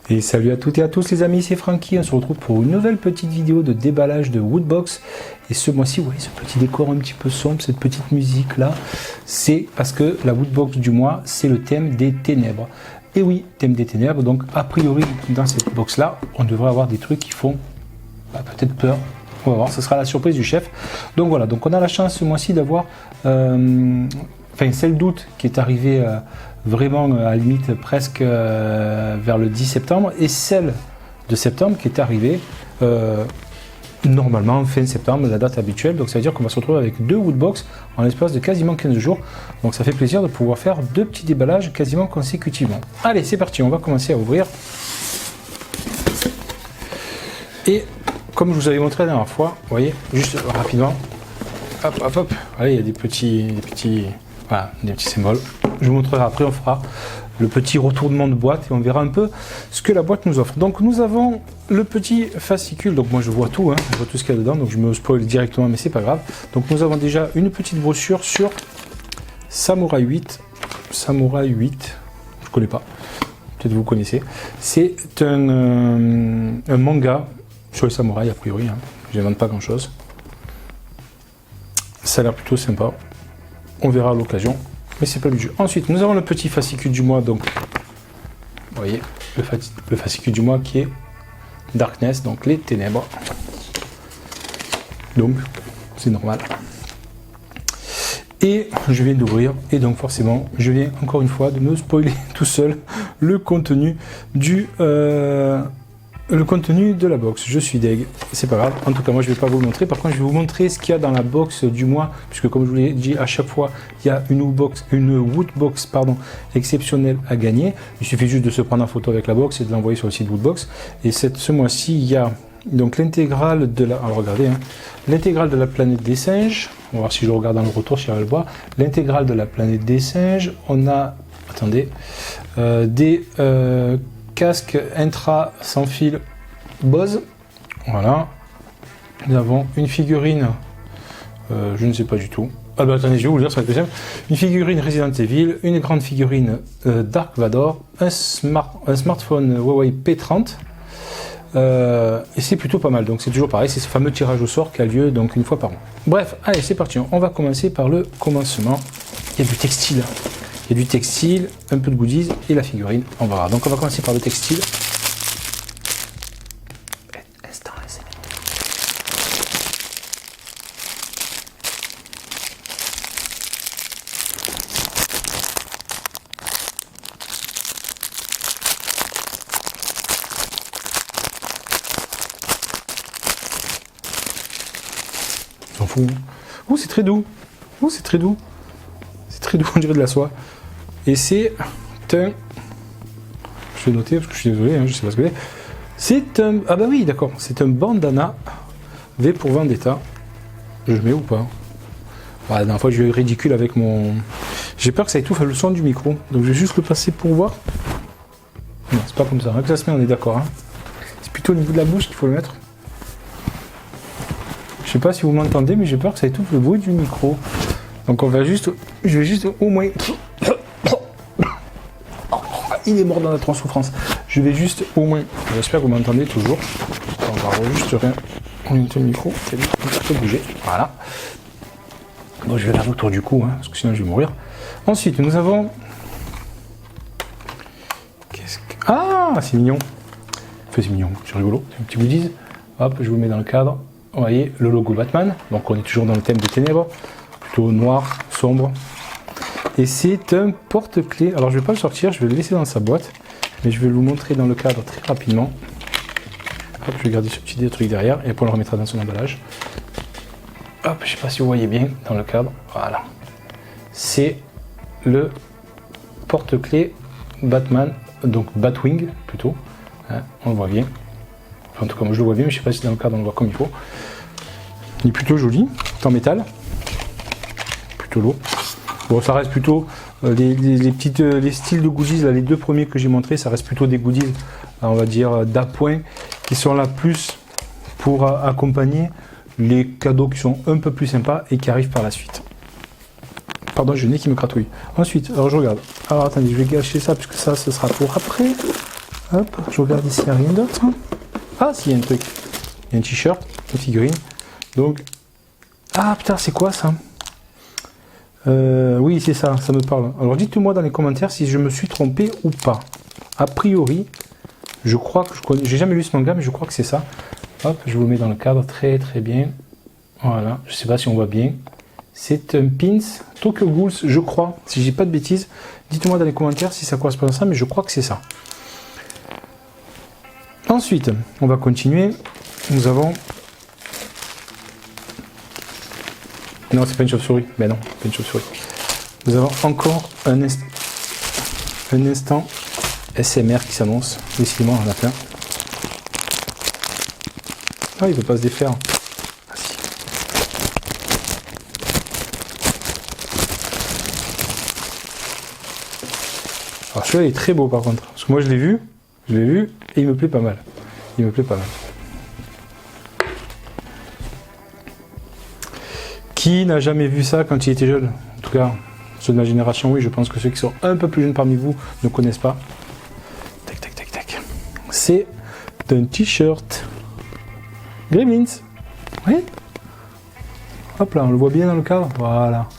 Et salut à toutes et à tous les amis, c'est Francky, on se retrouve pour une nouvelle petite vidéo de déballage de Woodbox. Et ce mois-ci, vous voyez ce petit décor un petit peu sombre, cette petite musique là, c'est parce que la Woodbox du mois, c'est le thème des ténèbres. Et oui, thème des ténèbres, donc a priori dans cette box là, on devrait avoir des trucs qui font peut-être peur. On va voir, ce sera la surprise du chef. Donc voilà, donc on a la chance ce mois-ci d'avoir celle d'août qui est arrivée vraiment à la limite presque vers le 10 septembre et celle de septembre qui est arrivée normalement fin septembre, la date habituelle. Donc ça veut dire qu'on va se retrouver avec deux Woodbox en l'espace de quasiment 15 jours. Donc ça fait plaisir de pouvoir faire deux petits déballages quasiment consécutivement. Allez, c'est parti, on va commencer à ouvrir. Et comme je vous avais montré la dernière fois, vous voyez, juste rapidement, hop, hop, hop, allez, il y a des petits symboles. Je vous montrerai après, on fera le petit retournement de boîte et on verra un peu ce que la boîte nous offre. Donc nous avons le petit fascicule, donc moi je vois tout, je vois tout ce qu'il y a dedans, donc je me spoil directement, mais c'est pas grave. Donc nous avons déjà une petite brochure sur Samurai 8, je connais pas, peut-être vous connaissez. C'est un manga sur les samouraïs a priori, je n'invente pas grand chose. Ça a l'air plutôt sympa, on verra à l'occasion. Mais c'est pas le jeu. Ensuite, nous avons le petit fascicule du mois, donc vous voyez le fascicule du mois qui est Darkness, donc les ténèbres. Donc c'est normal. Et je viens d'ouvrir et donc forcément je viens encore une fois de me spoiler tout seul le contenu de la box. Je suis deg, c'est pas grave. En tout cas, moi je vais pas vous le montrer. Par contre, je vais vous montrer ce qu'il y a dans la box du mois, puisque comme je vous l'ai dit à chaque fois, il y a une Woodbox exceptionnelle à gagner. Il suffit juste de se prendre en photo avec la box et de l'envoyer sur le site Woodbox. Et ce mois-ci, il y a donc l'intégrale de la. Alors regardez, l'intégrale de la planète des singes. On va voir si je le regarde dans le retour, si j'arrive à le voir. L'intégrale de la planète des singes. On a, attendez, des casque intra sans fil Bose, voilà. Nous avons une figurine, je ne sais pas du tout. Ah bah attendez, je vais vous le dire, ça va être plus simple. Une figurine Resident Evil, une grande figurine Dark Vador, un smartphone Huawei P30, et c'est plutôt pas mal. Donc c'est toujours pareil, c'est ce fameux tirage au sort qui a lieu donc une fois par an. Bref, allez, c'est parti. On va commencer par le commencement. Il y a du textile. Il y a du textile, un peu de goodies et la figurine. On va voir. Donc on va commencer par le textile. Instant ASMR. On s'en fout. Oh, c'est très doux. Oh, c'est très doux. C'est très doux, on dirait de la soie. Et c'est un... Je vais noter parce que je suis désolé, je sais pas ce que c'est. C'est un... Ah bah oui, d'accord. C'est un bandana V pour Vendetta. Je le mets ou pas? La dernière fois, je vais ridicule avec mon... J'ai peur que ça étouffe le son du micro. Donc je vais juste le passer pour voir. Non, c'est pas comme ça. Que ça se met, on est d'accord. C'est plutôt au niveau de la bouche qu'il faut le mettre. Je sais pas si vous m'entendez, mais j'ai peur que ça étouffe le bruit du micro. Donc on va juste... Je vais juste au moins... Il est mort dans la souffrance. Je vais juste au moins... J'espère que vous m'entendez toujours. On va juste rien. On met le micro. C'est un peu bouger. Voilà. Bon, je vais faire autour du cou, parce que sinon je vais mourir. Ensuite, nous avons... Ah, c'est mignon. Enfin, c'est mignon. C'est rigolo. C'est un petit goodies. Hop, je vous mets dans le cadre. Vous voyez, le logo Batman. Donc on est toujours dans le thème des ténèbres. Plutôt noir, sombre. Et c'est un porte-clés. Alors je ne vais pas le sortir, je vais le laisser dans sa boîte. Mais je vais vous montrer dans le cadre très rapidement. Hop, je vais garder ce petit truc derrière et après on le remettra dans son emballage. Hop, je ne sais pas si vous voyez bien dans le cadre. Voilà. C'est le porte-clés Batman, donc Batwing plutôt. On le voit bien. Enfin, en tout cas, moi je le vois bien, mais je ne sais pas si dans le cadre on le voit comme il faut. Il est plutôt joli, c'est en métal. Plutôt lourd. Bon, ça reste plutôt les styles de goodies, là, les deux premiers que j'ai montrés, ça reste plutôt des goodies, on va dire, d'appoint, qui sont là plus pour accompagner les cadeaux qui sont un peu plus sympas et qui arrivent par la suite. Pardon, j'ai le nez qui me gratouille. Ensuite, alors je regarde. Alors attendez, je vais gâcher ça puisque ça, ce sera pour après. Hop, je regarde ici, il n'y a rien d'autre. Ah, si, il y a un truc. Il y a un t-shirt, une figurine. Donc, ah putain, c'est quoi ça? Oui, c'est ça, ça me parle. Alors, dites-moi dans les commentaires si je me suis trompé ou pas. A priori, je crois que je connais. J'ai jamais lu ce manga, mais je crois que c'est ça. Hop, je vous le mets dans le cadre très très bien. Voilà, je sais pas si on voit bien. C'est un pins Tokyo Ghouls, je crois, si j'ai pas de bêtises. Dites-moi dans les commentaires si ça correspond à ça, mais je crois que c'est ça. Ensuite, on va continuer. Nous avons... Non, c'est pas une chauve-souris. Ben non, pas une chauve-souris. Nous avons encore un instant SMR qui s'annonce. Décidément, on en a plein. Ah, il ne veut pas se défaire. Ah, si. Alors celui-là est très beau par contre. Parce que moi je l'ai vu, et il me plaît pas mal. Il me plaît pas mal. Qui n'a jamais vu ça quand il était jeune? En tout cas, ceux de ma génération, oui, je pense que ceux qui sont un peu plus jeunes parmi vous ne connaissent pas. Tac, tac, tac, tac. C'est un t-shirt Gremlins. Oui. Hop là, on le voit bien dans le cadre. Voilà.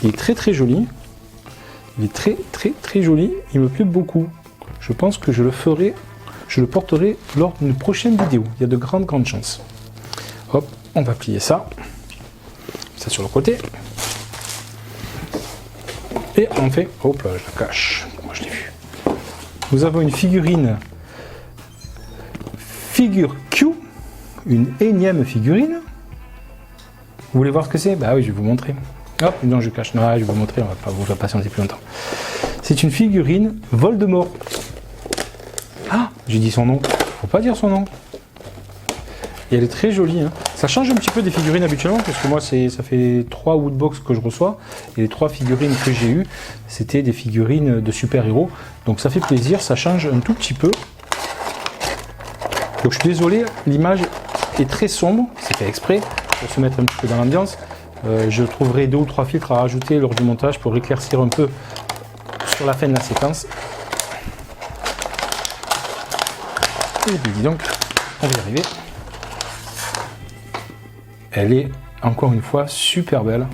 Il est très très joli. Il est très très très joli. Il me plaît beaucoup. Je pense que je le porterai lors d'une prochaine vidéo. Il y a de grandes chances. Hop, on va plier ça. Ça sur le côté. Et on fait... Hop là, je la cache. Moi je l'ai vu. Nous avons une figurine. Figure Q. Une énième figurine. Vous voulez voir ce que c'est? Bah oui, je vais vous montrer. Hop, non, je cache. Non, je vais vous montrer, on va pas vous patienter plus longtemps. C'est une figurine Voldemort. Ah, j'ai dit son nom. Faut pas dire son nom. Et elle est très jolie. Hein. Ça change un petit peu des figurines habituellement, parce que moi, ça fait 3 woodbox que je reçois. Et les 3 figurines que j'ai eues, c'était des figurines de super-héros. Donc ça fait plaisir, ça change un tout petit peu. Donc je suis désolé, l'image est très sombre, c'est fait exprès, pour se mettre un petit peu dans l'ambiance. Je trouverai 2 ou 3 filtres à rajouter lors du montage pour éclaircir un peu sur la fin de la séquence. Et puis dis donc, on va y arriver. Elle est encore une fois super belle.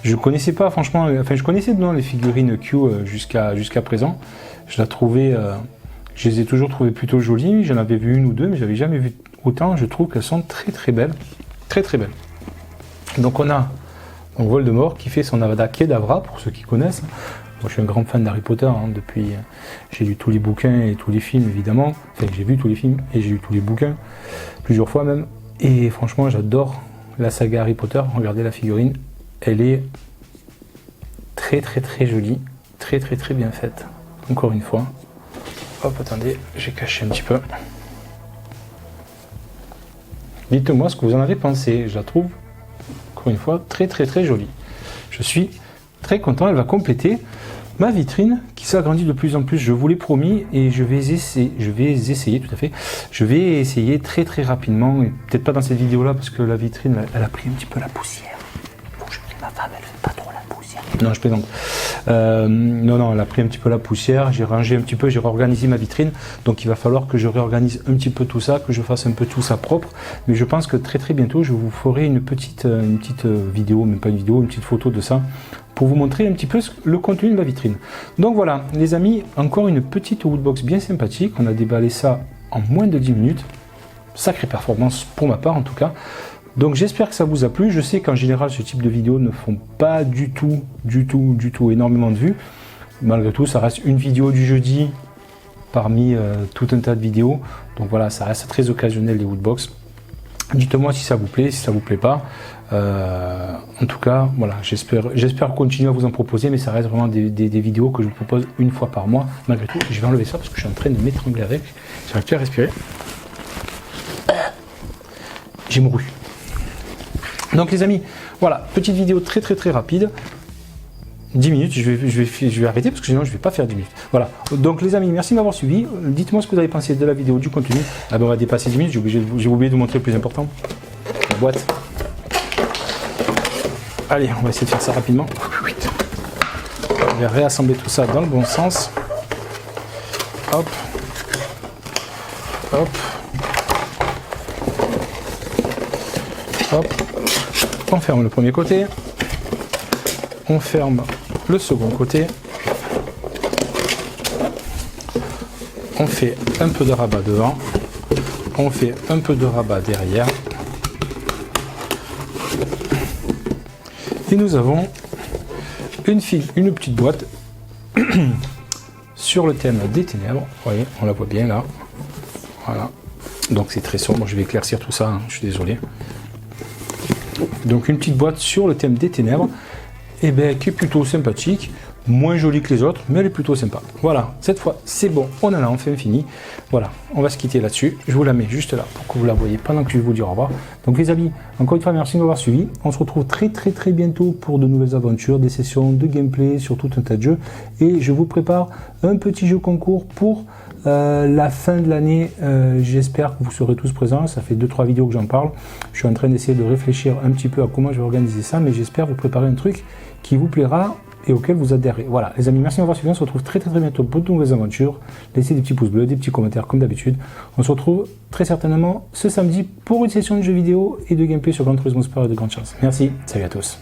Je connaissais pas franchement, enfin je connaissais de nom les figurines Q jusqu'à présent. Je les ai toujours trouvées plutôt jolies. J'en avais vu 1 ou 2, mais j'avais jamais vu autant. Je trouve qu'elles sont très très belles, très très belles. Donc on a Voldemort qui fait son Avada Kedavra pour ceux qui connaissent. Moi je suis un grand fan d'Harry Potter hein, depuis. J'ai lu tous les bouquins et tous les films évidemment. Enfin j'ai vu tous les films et j'ai lu tous les bouquins plusieurs fois même. Et franchement, j'adore la saga Harry Potter. Regardez la figurine, elle est très très très jolie, très très très bien faite. Encore une fois. Hop, attendez, j'ai caché un petit peu. Dites-moi ce que vous en avez pensé. Je la trouve, encore une fois, très très très jolie. Je suis très content. Elle va compléter ma vitrine qui s'agrandit de plus en plus, je vous l'ai promis, et je vais essayer tout à fait. Je vais essayer très très rapidement, et peut-être pas dans cette vidéo là parce que la vitrine elle a pris un petit peu la poussière. Faut que je prie ma femme, elle fait pas trop la poussière. Non, je plaisante. Non, elle a pris un petit peu la poussière, j'ai rangé un petit peu, j'ai réorganisé ma vitrine, donc il va falloir que je réorganise un petit peu tout ça, que je fasse un peu tout ça propre, mais je pense que très très bientôt je vous ferai une petite vidéo, même pas une vidéo, une petite photo de ça, pour vous montrer un petit peu le contenu de la vitrine. Donc voilà, les amis, encore une petite woodbox bien sympathique. On a déballé ça en moins de 10 minutes. Sacrée performance pour ma part en tout cas. Donc j'espère que ça vous a plu. Je sais qu'en général, ce type de vidéos ne font pas du tout énormément de vues. Malgré tout, ça reste une vidéo du jeudi parmi tout un tas de vidéos. Donc voilà, ça reste très occasionnel les woodbox. Dites-moi si ça vous plaît, si ça vous plaît pas. En tout cas, voilà, j'espère continuer à vous en proposer, mais ça reste vraiment des vidéos que je vous propose une fois par mois. Malgré tout, je vais enlever ça parce que je suis en train de m'étrangler avec. J'arrive plus à respirer. J'ai mouru. Donc les amis, voilà, petite vidéo très rapide. 10 minutes, je vais arrêter parce que sinon je ne vais pas faire 10 minutes. Voilà, donc les amis, merci de m'avoir suivi. Dites-moi ce que vous avez pensé de la vidéo, du contenu. Ah ben on va dépasser 10 minutes, j'ai oublié de vous montrer le plus important. La boîte. Allez, on va essayer de faire ça rapidement. On va réassembler tout ça dans le bon sens. hop, hop, hop. On ferme le premier côté, on ferme le second côté, on fait un peu de rabat devant, on fait un peu de rabat derrière, et nous avons une petite boîte sur le thème des ténèbres. Vous voyez, on la voit bien là. Voilà. Donc c'est très sombre, je vais éclaircir tout ça, hein, je suis désolé. Donc une petite boîte sur le thème des ténèbres, et ben, qui est plutôt sympathique, moins jolie que les autres, mais elle est plutôt sympa. Voilà, cette fois c'est bon, on en a enfin fini. Voilà, on va se quitter là-dessus. Je vous la mets juste là pour que vous la voyez pendant que je vais vous dire au revoir. Donc les amis, encore une fois, merci de m'avoir suivi. On se retrouve très bientôt pour de nouvelles aventures, des sessions de gameplay sur tout un tas de jeux. Et je vous prépare un petit jeu concours pour la fin de l'année. J'espère que vous serez tous présents. Ça fait 2-3 vidéos que j'en parle. Je suis en train d'essayer de réfléchir un petit peu à comment je vais organiser ça, mais j'espère vous préparer un truc qui vous plaira et auquel vous adhérez. Voilà, les amis, merci de m'avoir suivi. On se retrouve très bientôt pour de nouvelles aventures. Laissez des petits pouces bleus, des petits commentaires comme d'habitude. On se retrouve très certainement ce samedi pour une session de jeux vidéo et de gameplay sur Gran Turismo Sport et de grande chance. Merci, salut à tous.